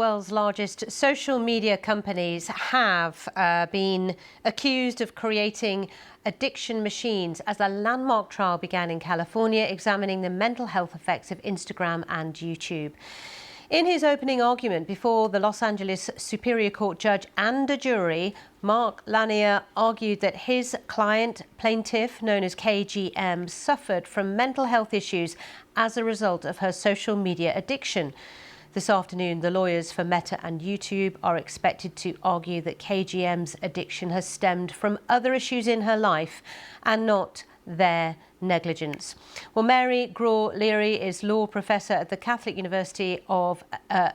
world's largest social media companies have been accused of creating addiction machines as a landmark trial began in California, examining the mental health effects of Instagram and YouTube. In his opening argument before the Los Angeles Superior Court judge and a jury, Mark Lanier argued that his client, plaintiff known as K.G.M, suffered from mental health issues as a result of her social media addiction. This afternoon, the lawyers for Meta and YouTube are expected to argue that K.G.M's addiction has stemmed from other issues in her life and not their negligence. Well, Mary Graw-Leary is law professor at the Catholic University of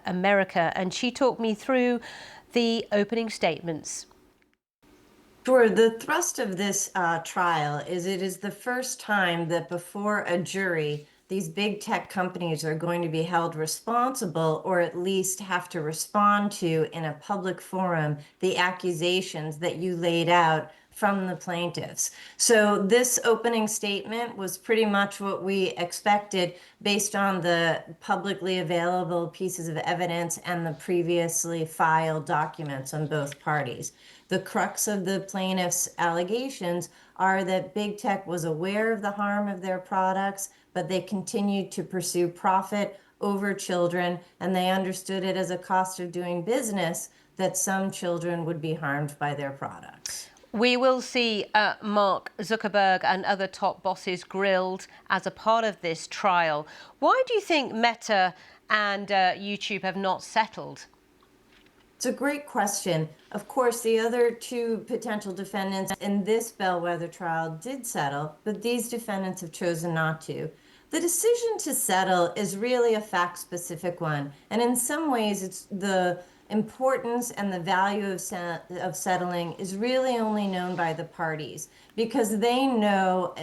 America, and she talked me through the opening statements. Sure. The thrust of this trial is it is the first time that before a jury, these big tech companies are going to be held responsible, or at least have to respond to in a public forum, the accusations that you laid out from the plaintiffs. So this opening statement was pretty much what we expected based on the publicly available pieces of evidence and the previously filed documents on both parties. The crux of the plaintiffs' allegations are that big tech was aware of the harm of their products, but they continued to pursue profit over children, and they understood it as a cost of doing business that some children would be harmed by their products. We will see Mark Zuckerberg and other top bosses grilled as a part of this trial. Why do you think Meta and YouTube have not settled? It's a great question. Of course, the other two potential defendants in this bellwether trial did settle, but these defendants have chosen not to. The decision to settle is really a fact-specific one, and in some ways, it's the importance and the value of settling is really only known by the parties, because they know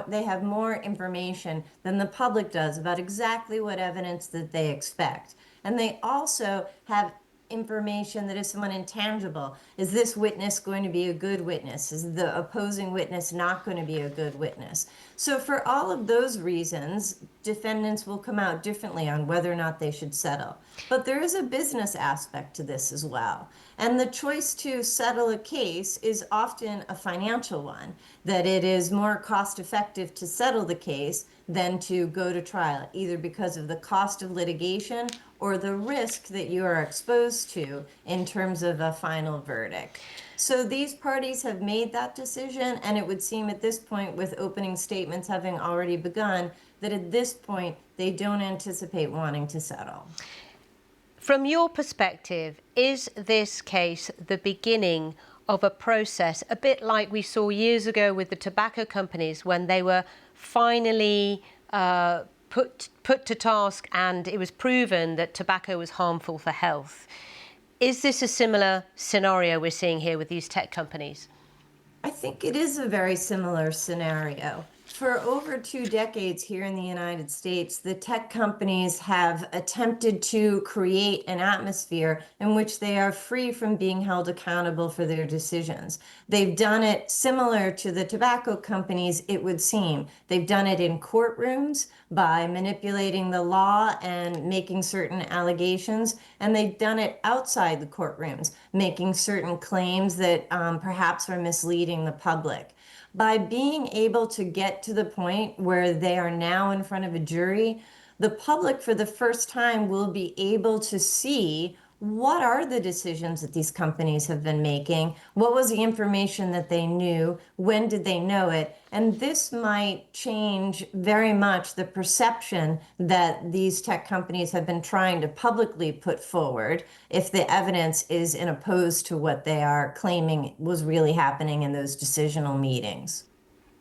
they have more information than the public does about exactly what evidence that they expect. And they also have information that is somewhat intangible. Is this witness going to be a good witness? Is the opposing witness not going to be a good witness? So for all of those reasons, defendants will come out differently on whether or not they should settle. But there is a business aspect to this as well. And the choice to settle a case is often a financial one, that it is more cost effective to settle the case than to go to trial, either because of the cost of litigation or the risk that you are exposed to in terms of a final verdict. So these parties have made that decision, and it would seem at this point, with opening statements having already begun, that at this point they don't anticipate wanting to settle. From your perspective, is this case the beginning of a process, a bit like we saw years ago with the tobacco companies when they were finally put to task and it was proven that tobacco was harmful for health? Is this a similar scenario we're seeing here with these tech companies? I think it is a very similar scenario. For over 2 decades here in the United States, the tech companies have attempted to create an atmosphere in which they are free from being held accountable for their decisions. They've done it similar to the tobacco companies, it would seem. They've done it in courtrooms by manipulating the law and making certain allegations, and they've done it outside the courtrooms, making certain claims that perhaps are misleading the public. By being able to get to the point where they are now in front of a jury, the public for the first time will be able to see what are the decisions that these companies have been making, what was the information that they knew, when did they know it, and this might change very much the perception that these tech companies have been trying to publicly put forward if the evidence is in opposed to what they are claiming was really happening in those decisional meetings.